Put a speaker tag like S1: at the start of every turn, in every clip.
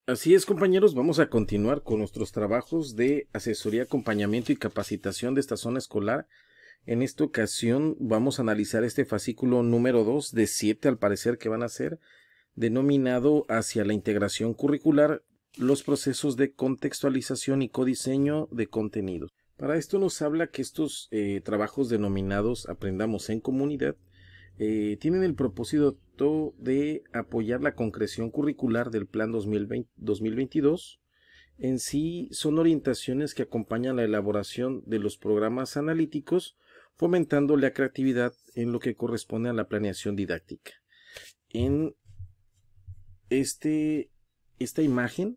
S1: Así es, compañeros, vamos a continuar con nuestros trabajos de asesoría, acompañamiento y capacitación de esta zona escolar. En esta ocasión vamos a analizar este fascículo número 2 de 7, al parecer, que van a ser, denominado hacia la integración curricular, los procesos de contextualización y codiseño de contenidos. Para esto nos habla que estos trabajos denominados Aprendamos en Comunidad tienen el propósito de apoyar la concreción curricular del Plan 2022. En sí son orientaciones que acompañan la elaboración de los programas analíticos, fomentando la creatividad en lo que corresponde a la planeación didáctica. En esta imagen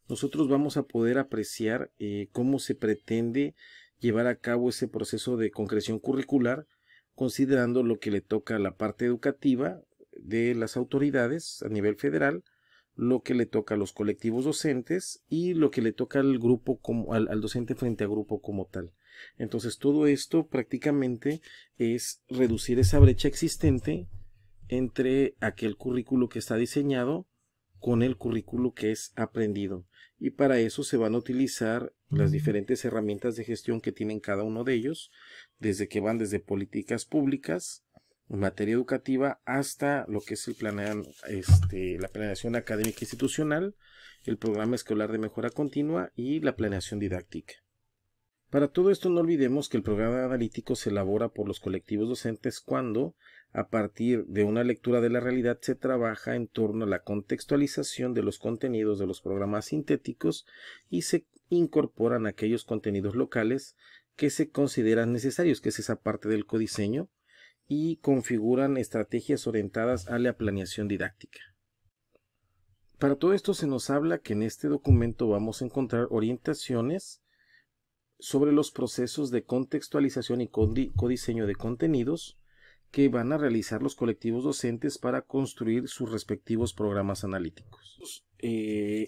S1: nosotros vamos a poder apreciar cómo se pretende llevar a cabo ese proceso de concreción curricular, considerando lo que le toca a la parte educativa de las autoridades a nivel federal, lo que le toca a los colectivos docentes y lo que le toca al grupo al docente frente a grupo como tal. Entonces todo esto prácticamente es reducir esa brecha existente entre aquel currículo que está diseñado con el currículo que es aprendido, y para eso se van a utilizar las diferentes herramientas de gestión que tienen cada uno de ellos, desde que van desde políticas públicas, materia educativa, hasta lo que es la planeación académica institucional, el programa escolar de mejora continua y la planeación didáctica. Para todo esto no olvidemos que el programa analítico se elabora por los colectivos docentes cuando, a partir de una lectura de la realidad, se trabaja en torno a la contextualización de los contenidos de los programas sintéticos y se incorporan aquellos contenidos locales que se consideran necesarios, que es esa parte del codiseño, y configuran estrategias orientadas a la planeación didáctica. Para todo esto se nos habla que en este documento vamos a encontrar orientaciones sobre los procesos de contextualización y codiseño de contenidos que van a realizar los colectivos docentes para construir sus respectivos programas analíticos.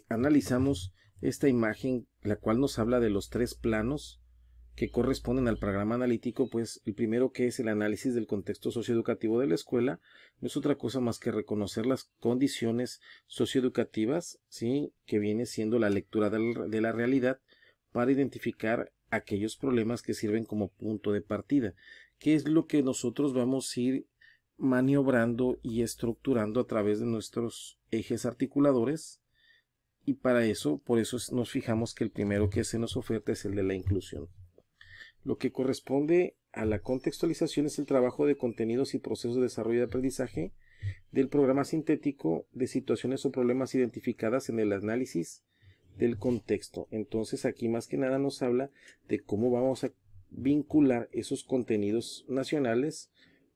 S1: Analizamos esta imagen, la cual nos habla de los 3 planos que corresponden al programa analítico. Pues el primero, que es el análisis del contexto socioeducativo de la escuela, no es otra cosa más que reconocer las condiciones socioeducativas, ¿sí?, que viene siendo la lectura de la realidad para identificar aquellos problemas que sirven como punto de partida, que es lo que nosotros vamos a ir maniobrando y estructurando a través de nuestros ejes articuladores. Y para eso, por eso nos fijamos que el primero que se nos oferta es el de la inclusión. Lo que corresponde a la contextualización es el trabajo de contenidos y procesos de desarrollo de aprendizaje del programa sintético de situaciones o problemas identificadas en el análisis del contexto. Entonces aquí más que nada nos habla de cómo vamos a vincular esos contenidos nacionales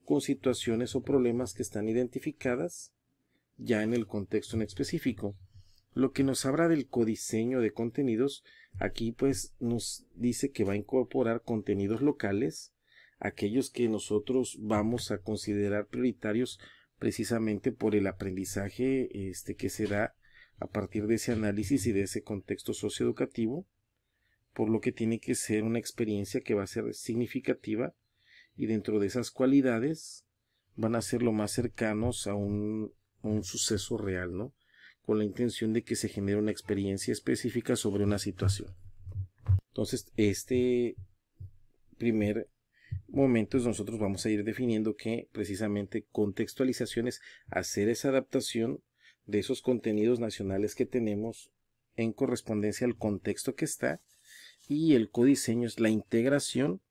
S1: con situaciones o problemas que están identificadas ya en el contexto en específico. Lo que nos habla del codiseño de contenidos, aquí pues nos dice que va a incorporar contenidos locales, aquellos que nosotros vamos a considerar prioritarios precisamente por el aprendizaje que se da a partir de ese análisis y de ese contexto socioeducativo, por lo que tiene que ser una experiencia que va a ser significativa, y dentro de esas cualidades van a ser lo más cercanos a un suceso real, ¿no?, con la intención de que se genere una experiencia específica sobre una situación. Entonces, este primer momento nosotros vamos a ir definiendo que precisamente contextualización es hacer esa adaptación de esos contenidos nacionales que tenemos en correspondencia al contexto que está, y el codiseño es la integración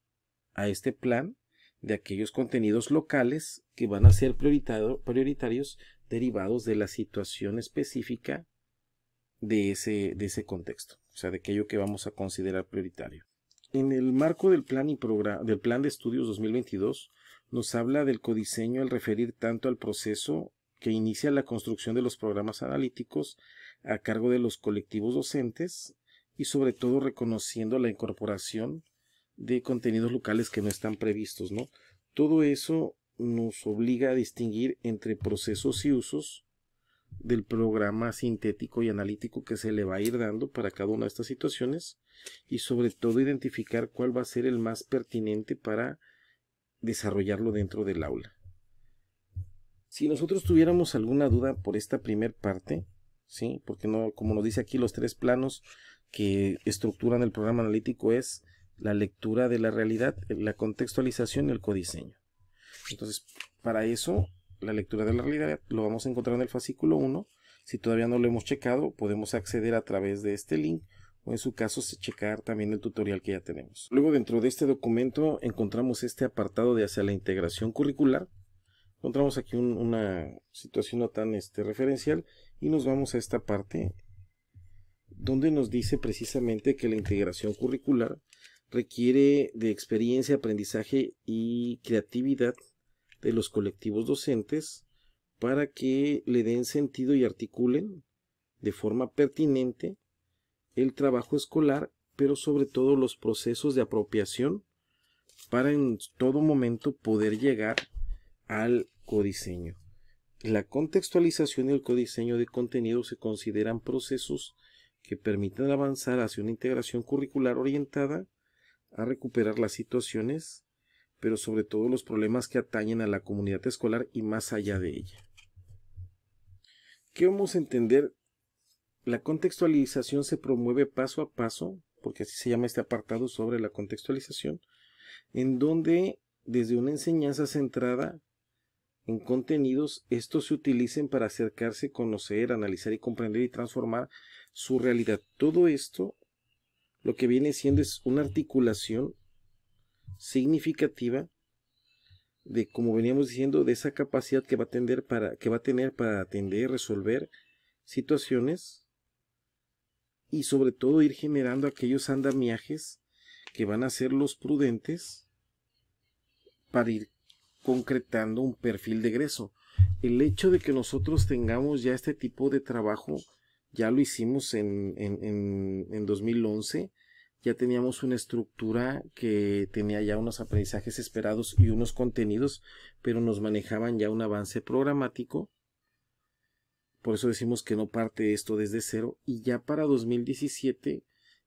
S1: a este plan de aquellos contenidos locales que van a ser prioritarios derivados de la situación específica de ese contexto, o sea, de aquello que vamos a considerar prioritario. En el marco del plan de estudios 2022 nos habla del codiseño al referir tanto al proceso que inicia la construcción de los programas analíticos a cargo de los colectivos docentes, y sobre todo reconociendo la incorporación de contenidos locales que no están previstos, ¿no? Todo eso nos obliga a distinguir entre procesos y usos del programa sintético y analítico que se le va a ir dando para cada una de estas situaciones, y sobre todo identificar cuál va a ser el más pertinente para desarrollarlo dentro del aula. Si nosotros tuviéramos alguna duda por esta primer parte, ¿sí? Porque no, como nos dice aquí, los 3 planos que estructuran el programa analítico es la lectura de la realidad, la contextualización y el codiseño. Entonces, para eso, la lectura de la realidad lo vamos a encontrar en el fascículo 1. Si todavía no lo hemos checado, podemos acceder a través de este link, o en su caso, checar también el tutorial que ya tenemos. Luego, dentro de este documento, encontramos este apartado de hacia la integración curricular. Encontramos aquí una situación no tan referencial, y nos vamos a esta parte donde nos dice precisamente que la integración curricular requiere de experiencia, aprendizaje y creatividad de los colectivos docentes para que le den sentido y articulen de forma pertinente el trabajo escolar, pero sobre todo los procesos de apropiación para en todo momento poder llegar al codiseño. La contextualización y el codiseño de contenido se consideran procesos que permiten avanzar hacia una integración curricular orientada a recuperar las situaciones, pero sobre todo los problemas que atañen a la comunidad escolar y más allá de ella. ¿Qué vamos a entender? La contextualización se promueve paso a paso, porque así se llama este apartado sobre la contextualización, en donde desde una enseñanza centrada en contenidos, estos se utilicen para acercarse, conocer, analizar y comprender y transformar su realidad. Todo esto lo que viene siendo es una articulación significativa de, como veníamos diciendo, de esa capacidad que va a tener para atender, resolver situaciones y sobre todo ir generando aquellos andamiajes que van a ser los prudentes para ir concretando un perfil de egreso. El hecho de que nosotros tengamos ya este tipo de trabajo, ya lo hicimos en 2011, ya teníamos una estructura que tenía ya unos aprendizajes esperados y unos contenidos, pero nos manejaban ya un avance programático. Por eso decimos que no parte esto desde cero, y ya para 2017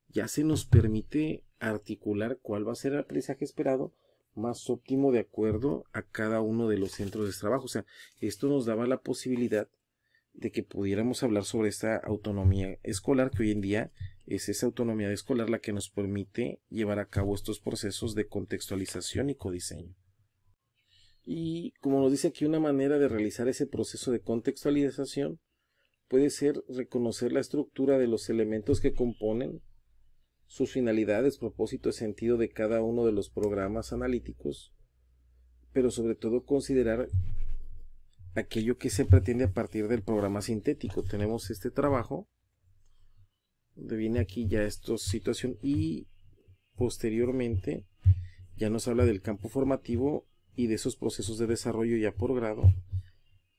S1: ya se nos permite articular cuál va a ser el aprendizaje esperado más óptimo de acuerdo a cada uno de los centros de trabajo. O sea, esto nos daba la posibilidad de que pudiéramos hablar sobre esta autonomía escolar, que hoy en día es esa autonomía escolar la que nos permite llevar a cabo estos procesos de contextualización y codiseño. Y como nos dice aquí, una manera de realizar ese proceso de contextualización puede ser reconocer la estructura de los elementos que componen, sus finalidades, propósito y sentido de cada uno de los programas analíticos, pero sobre todo considerar aquello que se pretende a partir del programa sintético. Tenemos este trabajo donde viene aquí ya esta situación y posteriormente ya nos habla del campo formativo y de esos procesos de desarrollo ya por grado,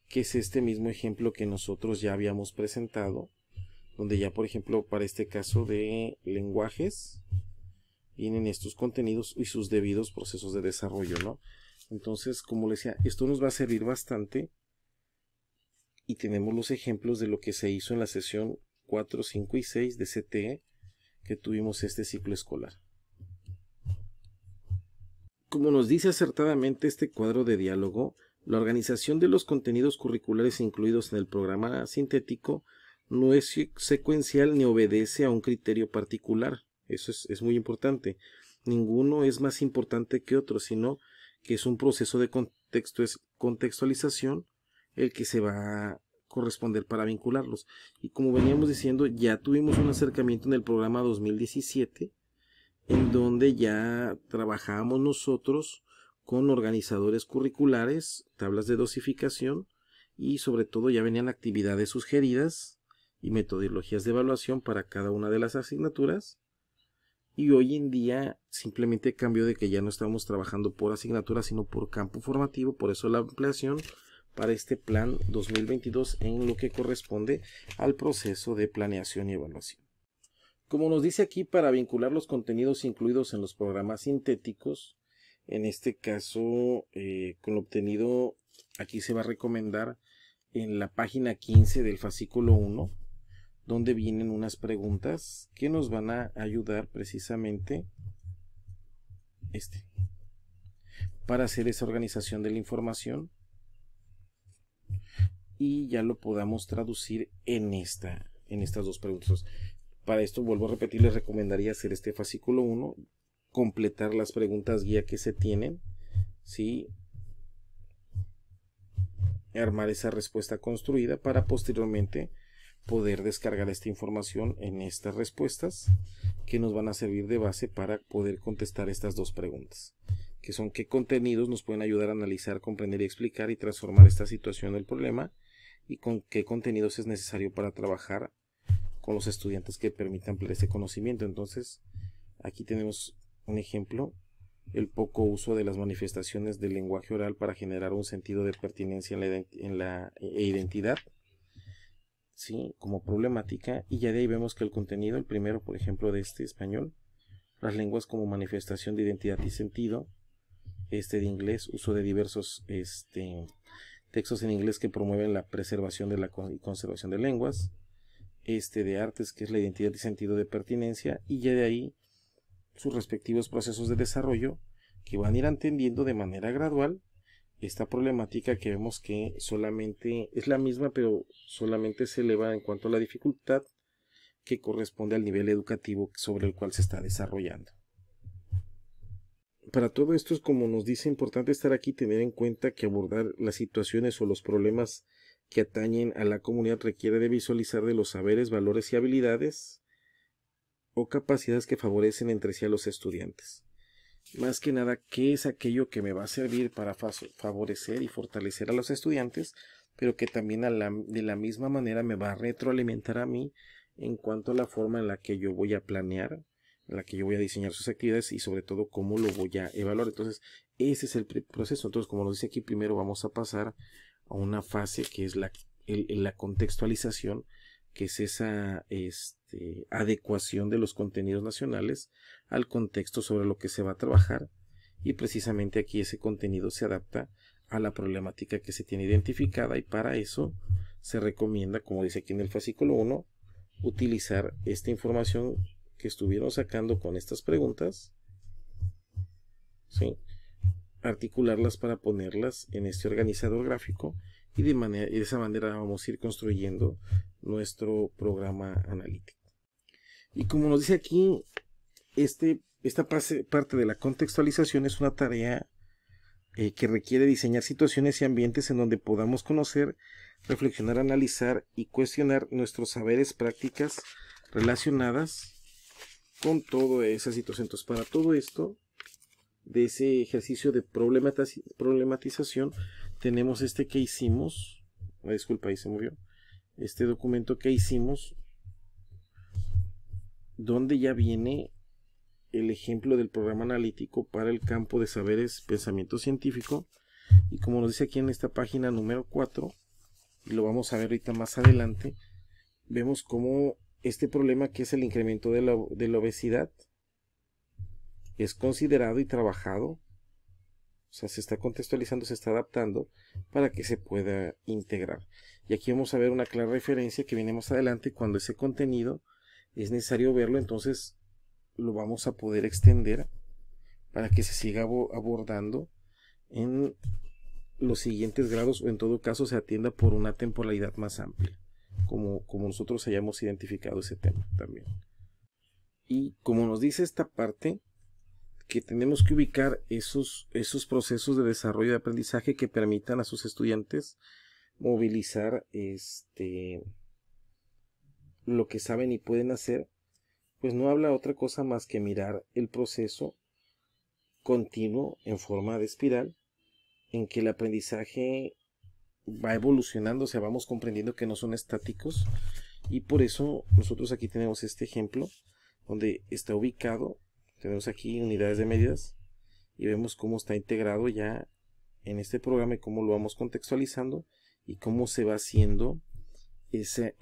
S1: que es este mismo ejemplo que nosotros ya habíamos presentado, donde ya por ejemplo para este caso de lenguajes vienen estos contenidos y sus debidos procesos de desarrollo, ¿no? Entonces, como les decía, esto nos va a servir bastante y tenemos los ejemplos de lo que se hizo en la sesión 4, 5 y 6 de CTE que tuvimos este ciclo escolar. Como nos dice acertadamente este cuadro de diálogo, la organización de los contenidos curriculares incluidos en el programa sintético no es secuencial ni obedece a un criterio particular. Eso es muy importante. Ninguno es más importante que otro, sino que es un proceso de contextualización el que se va a corresponder para vincularlos. Y como veníamos diciendo, ya tuvimos un acercamiento en el programa 2017, en donde ya trabajábamos nosotros con organizadores curriculares, tablas de dosificación y sobre todo ya venían actividades sugeridas y metodologías de evaluación para cada una de las asignaturas. Y hoy en día simplemente cambió de que ya no estamos trabajando por asignatura sino por campo formativo, por eso la ampliación para este plan 2022 en lo que corresponde al proceso de planeación y evaluación. Como nos dice aquí, para vincular los contenidos incluidos en los programas sintéticos, en este caso con lo obtenido aquí se va a recomendar en la página 15 del fascículo 1, donde vienen unas preguntas que nos van a ayudar precisamente para hacer esa organización de la información y ya lo podamos traducir en estas dos preguntas. Para esto, vuelvo a repetir, les recomendaría hacer este fascículo 1, completar las preguntas guía que se tienen, ¿sí? Armar esa respuesta construida para posteriormente poder descargar esta información en estas respuestas que nos van a servir de base para poder contestar estas dos preguntas, que son qué contenidos nos pueden ayudar a analizar, comprender y explicar y transformar esta situación del problema, y con qué contenidos es necesario para trabajar con los estudiantes que permitan ampliar ese conocimiento. Entonces, aquí tenemos un ejemplo: el poco uso de las manifestaciones del lenguaje oral para generar un sentido de pertinencia en la identidad, ¿sí? Como problemática. Y ya de ahí vemos que el contenido, el primero, por ejemplo, de este español, las lenguas como manifestación de identidad y sentido. De inglés, uso de diversos textos en inglés que promueven la preservación de y conservación de lenguas. De artes, que es la identidad y sentido de pertinencia, y ya de ahí sus respectivos procesos de desarrollo que van a ir entendiendo de manera gradual esta problemática, que vemos que solamente es la misma, pero solamente se eleva en cuanto a la dificultad que corresponde al nivel educativo sobre el cual se está desarrollando. Para todo esto, es como nos dice, importante estar aquí, tener en cuenta que abordar las situaciones o los problemas que atañen a la comunidad requiere de visualizar de los saberes, valores y habilidades o capacidades que favorecen entre sí a los estudiantes. Más que nada, ¿qué es aquello que me va a servir para favorecer y fortalecer a los estudiantes, pero que también de la misma manera me va a retroalimentar a mí en cuanto a la forma en la que yo voy a planear, en la que yo voy a diseñar sus actividades y sobre todo cómo lo voy a evaluar? Entonces, ese es el proceso. Entonces, como nos dice aquí, primero vamos a pasar a una fase que es la contextualización, que es esa adecuación de los contenidos nacionales al contexto sobre lo que se va a trabajar, y precisamente aquí ese contenido se adapta a la problemática que se tiene identificada, y para eso se recomienda, como dice aquí en el fascículo 1, utilizar esta información que estuvieron sacando con estas preguntas, ¿sí? Articularlas para ponerlas en este organizador gráfico, y de esa manera vamos a ir construyendo nuestro programa analítico. Y como nos dice aquí, esta parte de la contextualización es una tarea que requiere diseñar situaciones y ambientes en donde podamos conocer, reflexionar, analizar y cuestionar nuestros saberes, prácticas relacionadas con toda esa situación. Entonces, para todo esto, de ese ejercicio de problematización, tenemos que hicimos, disculpa, ahí se movió, este documento que hicimos, donde ya viene el ejemplo del programa analítico para el campo de saberes, pensamiento científico, y como nos dice aquí en esta página número 4, y lo vamos a ver ahorita más adelante, vemos cómo este problema, que es el incremento de la obesidad, es considerado y trabajado, o sea, se está contextualizando, se está adaptando para que se pueda integrar. Y aquí vamos a ver una clara referencia que viene más adelante, cuando ese contenido es necesario verlo, entonces lo vamos a poder extender para que se siga abordando en los siguientes grados, o en todo caso se atienda por una temporalidad más amplia, como nosotros hayamos identificado ese tema también. Y como nos dice esta parte, que tenemos que ubicar esos procesos de desarrollo de aprendizaje que permitan a sus estudiantes movilizar lo que saben y pueden hacer, pues no habla otra cosa más que mirar el proceso continuo en forma de espiral, en que el aprendizaje va evolucionando, o sea, vamos comprendiendo que no son estáticos, y por eso nosotros aquí tenemos este ejemplo donde está ubicado. Tenemos aquí unidades de medidas y vemos cómo está integrado ya en este programa y cómo lo vamos contextualizando y cómo se va haciendo esa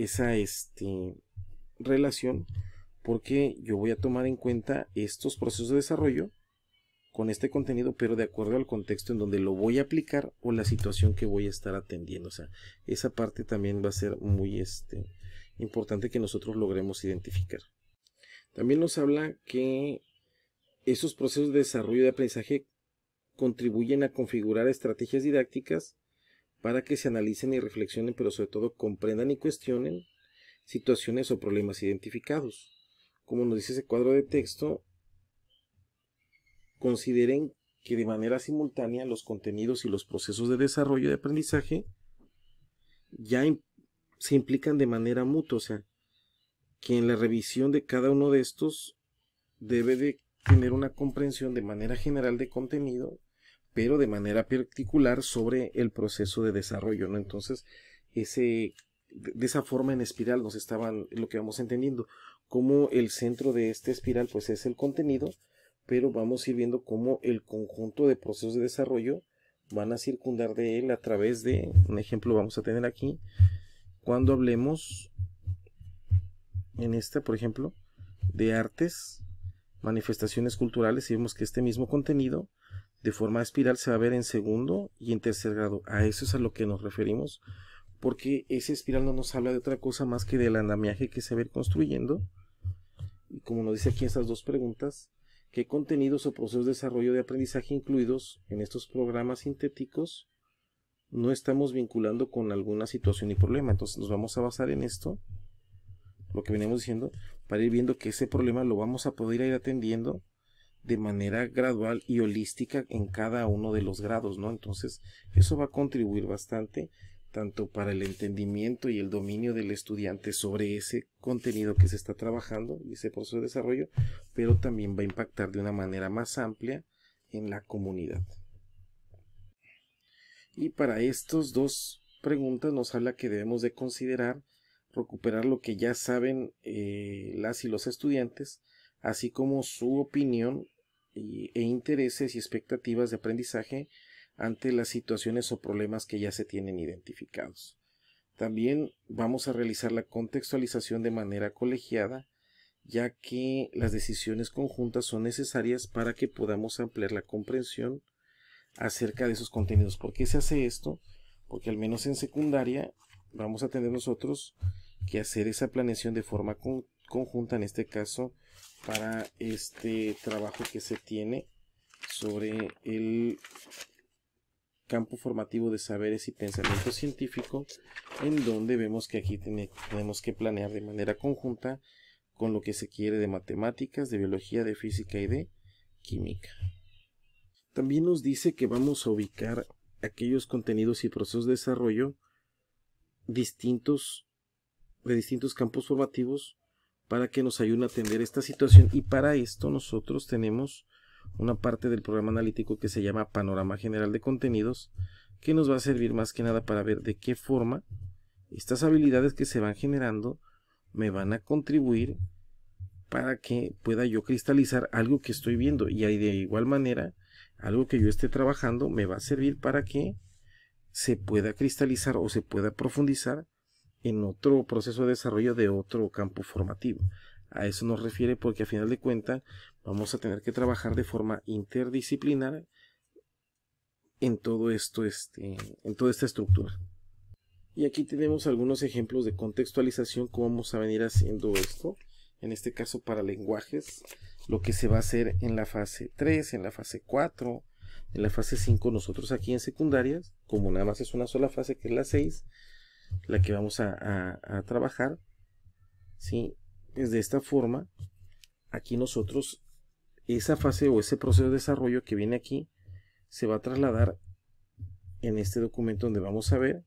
S1: relación, porque yo voy a tomar en cuenta estos procesos de desarrollo con este contenido, pero de acuerdo al contexto en donde lo voy a aplicar o la situación que voy a estar atendiendo. O sea, esa parte también va a ser muy importante que nosotros logremos identificar. También nos habla que esos procesos de desarrollo de aprendizaje contribuyen a configurar estrategias didácticas para que se analicen y reflexionen, pero sobre todo comprendan y cuestionen situaciones o problemas identificados. Como nos dice ese cuadro de texto, consideren que de manera simultánea los contenidos y los procesos de desarrollo de aprendizaje ya se implican de manera mutua, o sea, que en la revisión de cada uno de estos debe de tener una comprensión de manera general de contenido, pero de manera particular sobre el proceso de desarrollo, ¿no? Entonces, de esa forma en espiral nos estaban, lo que vamos entendiendo, como el centro de esta espiral pues es el contenido, pero vamos a ir viendo cómo el conjunto de procesos de desarrollo van a circundar de él a través de, un ejemplo vamos a tener aquí, cuando hablemos en esta, por ejemplo, de artes, manifestaciones culturales, y vemos que este mismo contenido de forma espiral se va a ver en segundo y en tercer grado. A eso es a lo que nos referimos, porque esa espiral no nos habla de otra cosa más que del andamiaje que se va a ir construyendo. Y como nos dice aquí estas dos preguntas, ¿qué contenidos o procesos de desarrollo de aprendizaje incluidos en estos programas sintéticos no estamos vinculando con alguna situación y problema? Entonces nos vamos a basar en esto, lo que venimos diciendo, para ir viendo que ese problema lo vamos a poder ir atendiendo de manera gradual y holística en cada uno de los grados, ¿no? Entonces eso va a contribuir bastante tanto para el entendimiento y el dominio del estudiante sobre ese contenido que se está trabajando y ese proceso de desarrollo, pero también va a impactar de una manera más amplia en la comunidad. Y para estas dos preguntas nos habla que debemos de considerar recuperar lo que ya saben las y los estudiantes, así como su opinión e intereses y expectativas de aprendizaje ante las situaciones o problemas que ya se tienen identificados. También vamos a realizar la contextualización de manera colegiada, ya que las decisiones conjuntas son necesarias para que podamos ampliar la comprensión acerca de esos contenidos. ¿Por qué se hace esto? Porque al menos en secundaria vamos a tener nosotros que hacer esa planeación de forma conjunta, en este caso para este trabajo que se tiene sobre el campo formativo de saberes y pensamiento científico, en donde vemos que aquí tenemos que planear de manera conjunta con lo que se quiere de matemáticas, de biología, de física y de química. También nos dice que vamos a ubicar aquellos contenidos y procesos de desarrollo de distintos campos formativos para que nos ayuden a atender esta situación, y para esto nosotros tenemos una parte del programa analítico que se llama Panorama General de Contenidos, que nos va a servir más que nada para ver de qué forma estas habilidades que se van generando me van a contribuir para que pueda yo cristalizar algo que estoy viendo, y de igual manera algo que yo esté trabajando me va a servir para que se pueda cristalizar o se pueda profundizar en otro proceso de desarrollo de otro campo formativo. A eso nos refiere, porque a final de cuentas vamos a tener que trabajar de forma interdisciplinar en todo esto, en toda esta estructura. Y aquí tenemos algunos ejemplos de contextualización, cómo vamos a venir haciendo esto. En este caso para lenguajes, lo que se va a hacer en la fase 3, en la fase 4, en la fase 5, nosotros aquí en secundarias, como nada más es una sola fase que es la 6, la que vamos a trabajar, ¿sí? Pues de esta forma, aquí nosotros, esa fase o ese proceso de desarrollo que viene aquí, se va a trasladar en este documento, donde vamos a ver,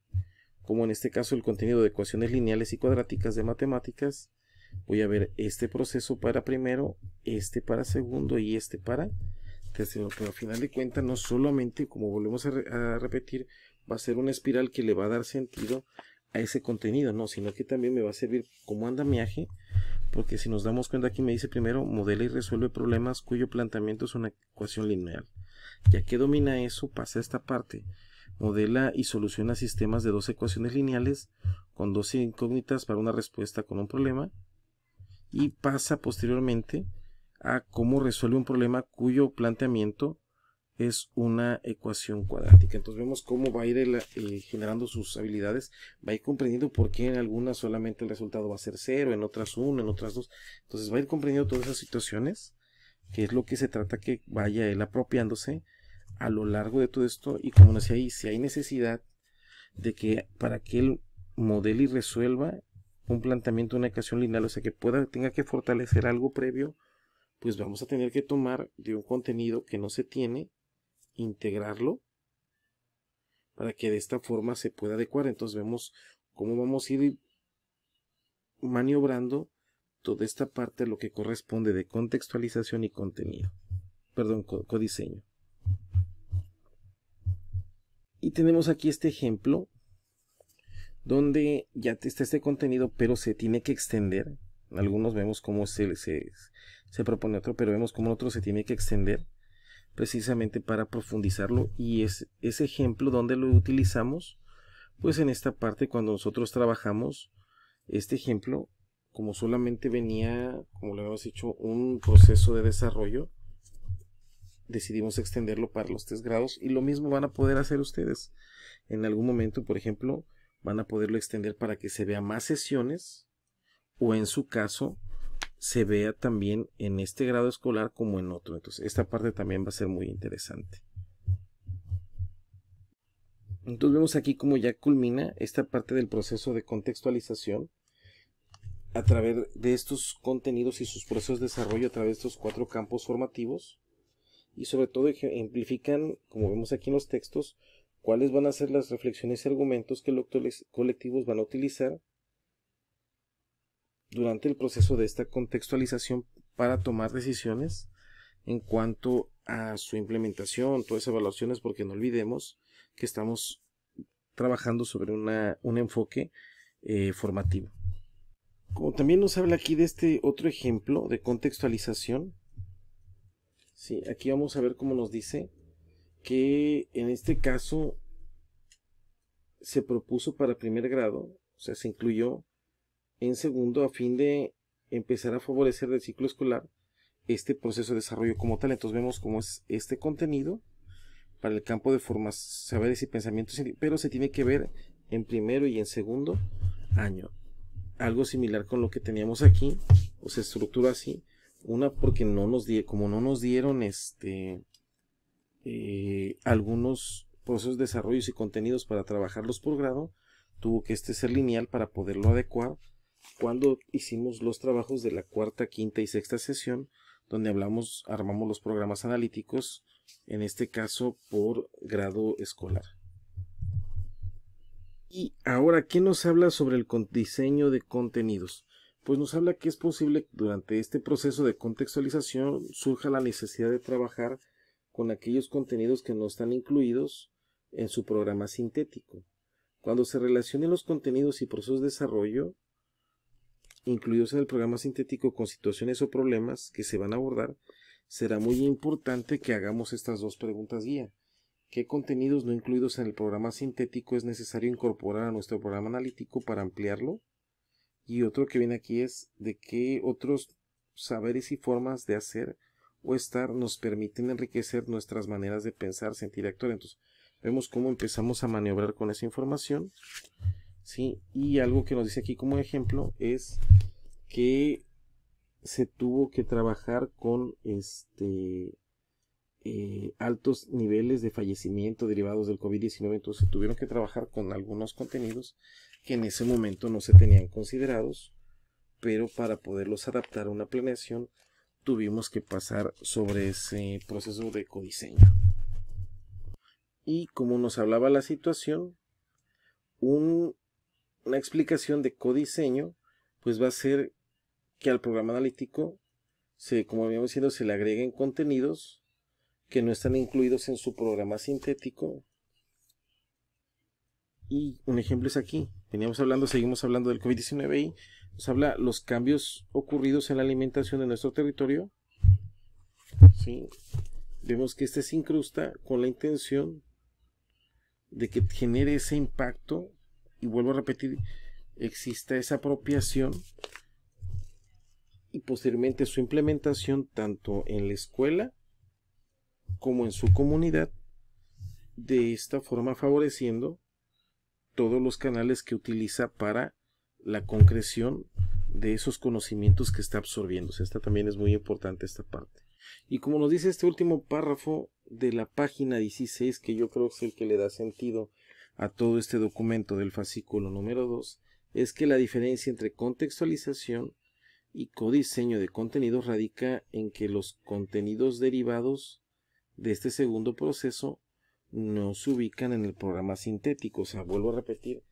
S1: como en este caso el contenido de ecuaciones lineales y cuadráticas de matemáticas. Voy a ver este proceso para primero, este para segundo y este para tercero, pero al final de cuentas no solamente, como volvemos a repetir, va a ser una espiral que le va a dar sentido a ese contenido, no, sino que también me va a servir como andamiaje, porque si nos damos cuenta, aquí me dice primero modela y resuelve problemas cuyo planteamiento es una ecuación lineal. Ya que domina eso, pasa a esta parte, modela y soluciona sistemas de dos ecuaciones lineales con dos incógnitas para una respuesta con un problema, y pasa posteriormente a cómo resuelve un problema cuyo planteamiento es una ecuación cuadrática. Entonces vemos cómo va a ir generando sus habilidades, va a ir comprendiendo por qué en algunas solamente el resultado va a ser 0, en otras 1, en otras 2. Entonces va a ir comprendiendo todas esas situaciones, que es lo que se trata, que vaya él apropiándose a lo largo de todo esto. Y como decía ahí, si hay necesidad de que para que él modele y resuelva un planteamiento de una ecuación lineal, o sea, que tenga que fortalecer algo previo, pues vamos a tener que tomar de un contenido que no se tiene, integrarlo, para que de esta forma se pueda adecuar. Entonces vemos cómo vamos a ir maniobrando toda esta parte a lo que corresponde de contextualización y contenido. Perdón, codiseño. Y tenemos aquí este ejemplo donde ya está este contenido, pero se tiene que extender. Algunos vemos cómo se propone otro, pero vemos cómo otro se tiene que extender precisamente para profundizarlo. Y es ese ejemplo donde lo utilizamos, pues en esta parte cuando nosotros trabajamos este ejemplo, como solamente venía, como le habíamos dicho, un proceso de desarrollo, decidimos extenderlo para los 3 grados, y lo mismo van a poder hacer ustedes. En algún momento, por ejemplo, van a poderlo extender para que se vea más sesiones, o en su caso se vea también en este grado escolar como en otro. Entonces esta parte también va a ser muy interesante. Entonces vemos aquí cómo ya culmina esta parte del proceso de contextualización a través de estos contenidos y sus procesos de desarrollo a través de estos 4 campos formativos, y sobre todo ejemplifican, como vemos aquí en los textos, cuáles van a ser las reflexiones y argumentos que los colectivos van a utilizar durante el proceso de esta contextualización para tomar decisiones en cuanto a su implementación, todas esas evaluaciones, porque no olvidemos que estamos trabajando sobre un enfoque formativo. Como también nos habla aquí de este otro ejemplo de contextualización, sí, aquí vamos a ver cómo nos dice que en este caso se propuso para primer grado, o sea, se incluyó en segundo a fin de empezar a favorecer del ciclo escolar este proceso de desarrollo como tal. Entonces vemos cómo es este contenido para el campo de formas, saberes y pensamientos, pero se tiene que ver en primero y en segundo año. Algo similar con lo que teníamos aquí, o se estructura así. Una, porque como no nos dieron algunos procesos de desarrollo y contenidos para trabajarlos por grado, tuvo que ser lineal para poderlo adecuar cuando hicimos los trabajos de la 4ª, 5ª y 6ª sesión, donde armamos los programas analíticos, en este caso por grado escolar. Y ahora, ¿qué nos habla sobre el diseño de contenidos? Pues nos habla que es posible que durante este proceso de contextualización surja la necesidad de trabajar con aquellos contenidos que no están incluidos en su programa sintético. Cuando se relacionen los contenidos y procesos de desarrollo incluidos en el programa sintético con situaciones o problemas que se van a abordar, será muy importante que hagamos estas 2 preguntas guía. ¿Qué contenidos no incluidos en el programa sintético es necesario incorporar a nuestro programa analítico para ampliarlo? Y otro que viene aquí es de qué otros saberes y formas de hacer o estar nos permiten enriquecer nuestras maneras de pensar, sentir y actuar. Entonces vemos cómo empezamos a maniobrar con esa información, ¿sí? Y algo que nos dice aquí como ejemplo es que se tuvo que trabajar con altos niveles de fallecimiento derivados del COVID-19. Entonces tuvieron que trabajar con algunos contenidos que en ese momento no se tenían considerados, pero para poderlos adaptar a una planeación tuvimos que pasar sobre ese proceso de codiseño. Y como nos hablaba la situación, una explicación de codiseño pues va a ser que al programa analítico, como habíamos diciendo, se le agreguen contenidos que no están incluidos en su programa sintético. Y un ejemplo es aquí. Seguimos hablando del COVID-19 y nos habla los cambios ocurridos en la alimentación de nuestro territorio. ¿Sí? Vemos que se incrusta con la intención de que genere ese impacto, y vuelvo a repetir, exista esa apropiación y posteriormente su implementación tanto en la escuela como en su comunidad, de esta forma favoreciendo todos los canales que utiliza para la concreción de esos conocimientos que está absorbiendo. Esta también es muy importante, esta parte. Y como nos dice este último párrafo de la página 16, que yo creo que es el que le da sentido a todo este documento del fascículo número 2 es que la diferencia entre contextualización y codiseño de contenidos radica en que los contenidos derivados de este segundo proceso no se ubican en el programa sintético. O sea, vuelvo a repetir,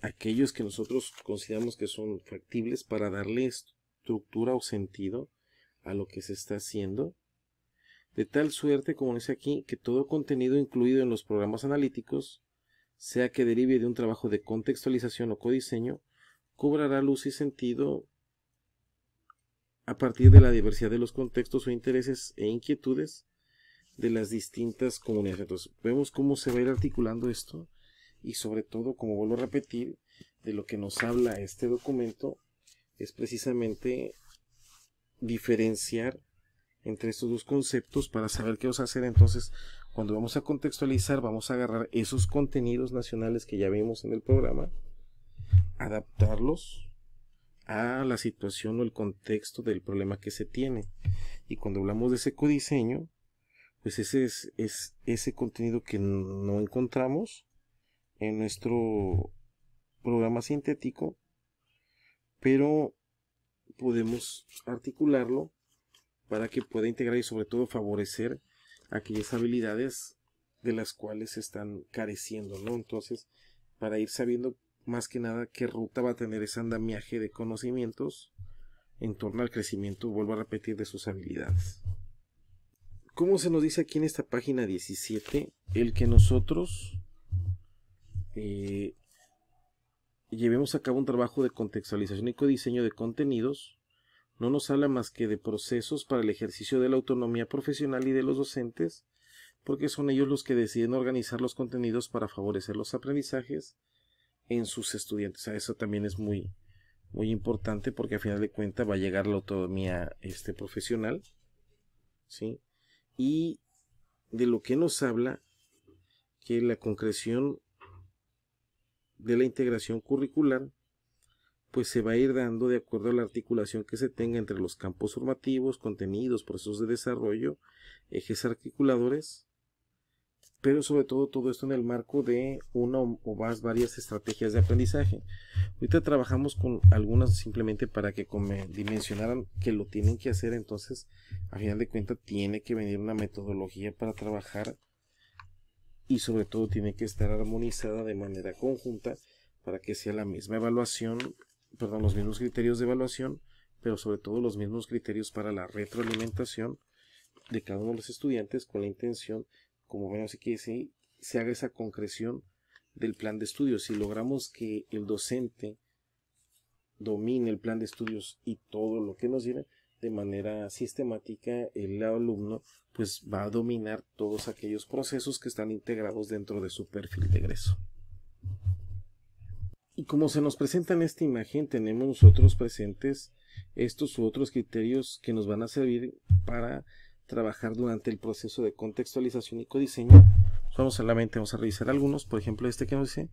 S1: aquellos que nosotros consideramos que son factibles para darle estructura o sentido a lo que se está haciendo, de tal suerte, como dice aquí, que todo contenido incluido en los programas analíticos, sea que derive de un trabajo de contextualización o codiseño, cobrará luz y sentido a partir de la diversidad de los contextos o intereses e inquietudes de las distintas comunidades. Entonces, vemos cómo se va a ir articulando esto y sobre todo, como vuelvo a repetir, de lo que nos habla este documento es precisamente diferenciar entre estos dos conceptos para saber qué vamos a hacer. Entonces, cuando vamos a contextualizar, vamos a agarrar esos contenidos nacionales que ya vimos en el programa, adaptarlos a la situación o el contexto del problema que se tiene. Y cuando hablamos de ese codiseño, pues ese es ese contenido que no encontramos en nuestro programa sintético, pero podemos articularlo para que pueda integrar y sobre todo favorecer aquellas habilidades de las cuales están careciendo, ¿no? Entonces, para ir sabiendo más que nada qué ruta va a tener ese andamiaje de conocimientos en torno al crecimiento, vuelvo a repetir, de sus habilidades. Como se nos dice aquí en esta página 17, el que nosotros llevemos a cabo un trabajo de contextualización y codiseño de contenidos no nos habla más que de procesos para el ejercicio de la autonomía profesional y de los docentes, porque son ellos los que deciden organizar los contenidos para favorecer los aprendizajes en sus estudiantes. O sea, eso también es muy importante, porque a final de cuentas va a llegar la autonomía profesional, ¿sí? Y de lo que nos habla que la concreción de la integración curricular pues se va a ir dando de acuerdo a la articulación que se tenga entre los campos formativos, contenidos, procesos de desarrollo, ejes articuladores, pero sobre todo esto en el marco de una o varias estrategias de aprendizaje. Ahorita trabajamos con algunas simplemente para que dimensionaran que lo tienen que hacer. Entonces, a final de cuentas, tiene que venir una metodología para trabajar y sobre todo tiene que estar armonizada de manera conjunta para que sea la misma evaluación, los mismos criterios de evaluación, pero sobre todo los mismos criterios para la retroalimentación de cada uno de los estudiantes, con la intención, como vemos aquí, se haga esa concreción del plan de estudios. Si logramos que el docente domine el plan de estudios y todo lo que nos lleve de manera sistemática, el alumno pues va a dominar todos aquellos procesos que están integrados dentro de su perfil de egreso. Y como se nos presenta en esta imagen, tenemos nosotros presentes estos u otros criterios que nos van a servir para trabajar durante el proceso de contextualización y codiseño. Vamos a revisar algunos. Por ejemplo, este que nos dice: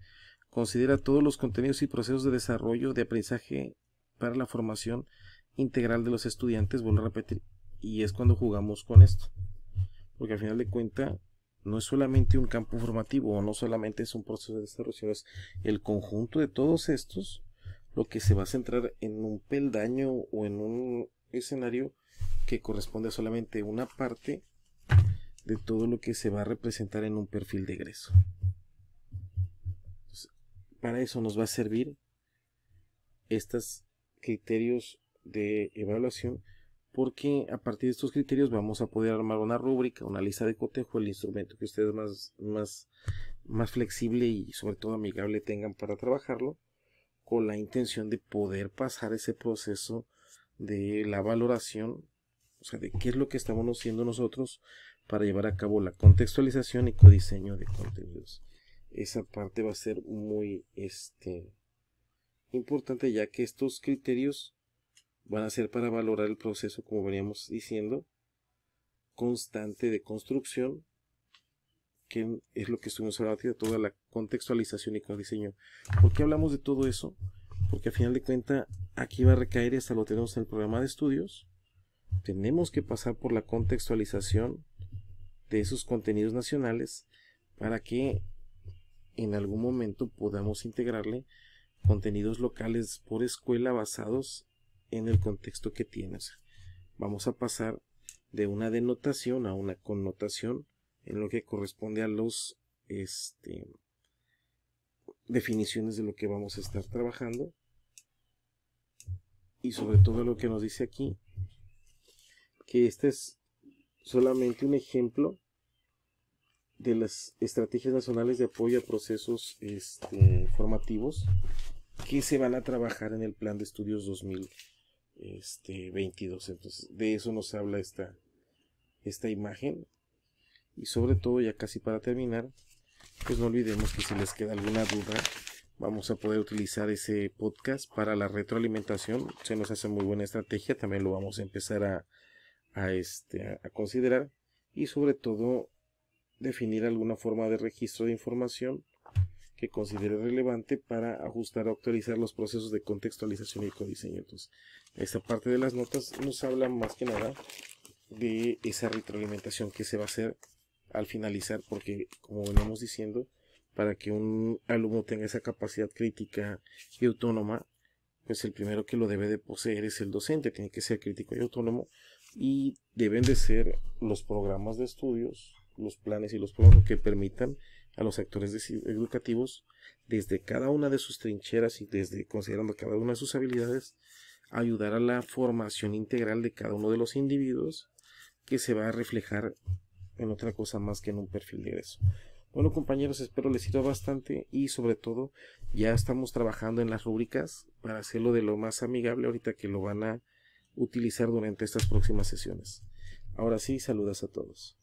S1: considera todos los contenidos y procesos de desarrollo de aprendizaje para la formación integral de los estudiantes. Vuelvo a repetir, y es cuando jugamos con esto, porque al final de cuentas no es solamente un campo formativo o no solamente es un proceso de desarrollo, sino es el conjunto de todos estos lo que se va a centrar en un peldaño o en un escenario que corresponde a solamente una parte de todo lo que se va a representar en un perfil de egreso. Entonces, para eso nos va a servir estos criterios de evaluación, porque a partir de estos criterios vamos a poder armar una rúbrica, una lista de cotejo, el instrumento que ustedes más flexible y sobre todo amigable tengan para trabajarlo, con la intención de poder pasar ese proceso de la valoración, o sea, de qué es lo que estamos haciendo nosotros para llevar a cabo la contextualización y codiseño de contenidos. Esa parte va a ser muy importante, ya que estos criterios van a ser para valorar el proceso, como veníamos diciendo, constante de construcción, que es lo que estuvimos hablando de toda la contextualización y codiseño. ¿Por qué hablamos de todo eso? Porque a final de cuentas aquí va a recaer, y hasta lo tenemos en el programa de estudios, tenemos que pasar por la contextualización de esos contenidos nacionales para que en algún momento podamos integrarle contenidos locales por escuela basados en el contexto que tienes. Vamos a pasar de una denotación a una connotación en lo que corresponde a los definiciones de lo que vamos a estar trabajando, y sobre todo lo que nos dice aquí, que este es solamente un ejemplo de las estrategias nacionales de apoyo a procesos formativos que se van a trabajar en el plan de estudios 2022. Entonces, de eso nos habla esta imagen. Y sobre todo, ya casi para terminar, pues no olvidemos que si les queda alguna duda, vamos a poder utilizar ese podcast para la retroalimentación. Se nos hace muy buena estrategia, también lo vamos a empezar a considerar, y sobre todo definir alguna forma de registro de información que considere relevante para ajustar o actualizar los procesos de contextualización y codiseño. Entonces, esta parte de las notas nos habla más que nada de esa retroalimentación que se va a hacer al finalizar, porque como venimos diciendo, para que un alumno tenga esa capacidad crítica y autónoma, pues el primero que lo debe de poseer es el docente. Tiene que ser crítico y autónomo, y deben de ser los programas de estudios, los planes y los programas que permitan a los actores educativos, desde cada una de sus trincheras y desde considerando cada una de sus habilidades, ayudar a la formación integral de cada uno de los individuos, que se va a reflejar en otra cosa más que en un perfil de egreso. Bueno, compañeros, espero les sirva bastante, y sobre todo ya estamos trabajando en las rúbricas para hacerlo de lo más amigable ahorita que lo van a utilizar durante estas próximas sesiones. Ahora sí, saludos a todos.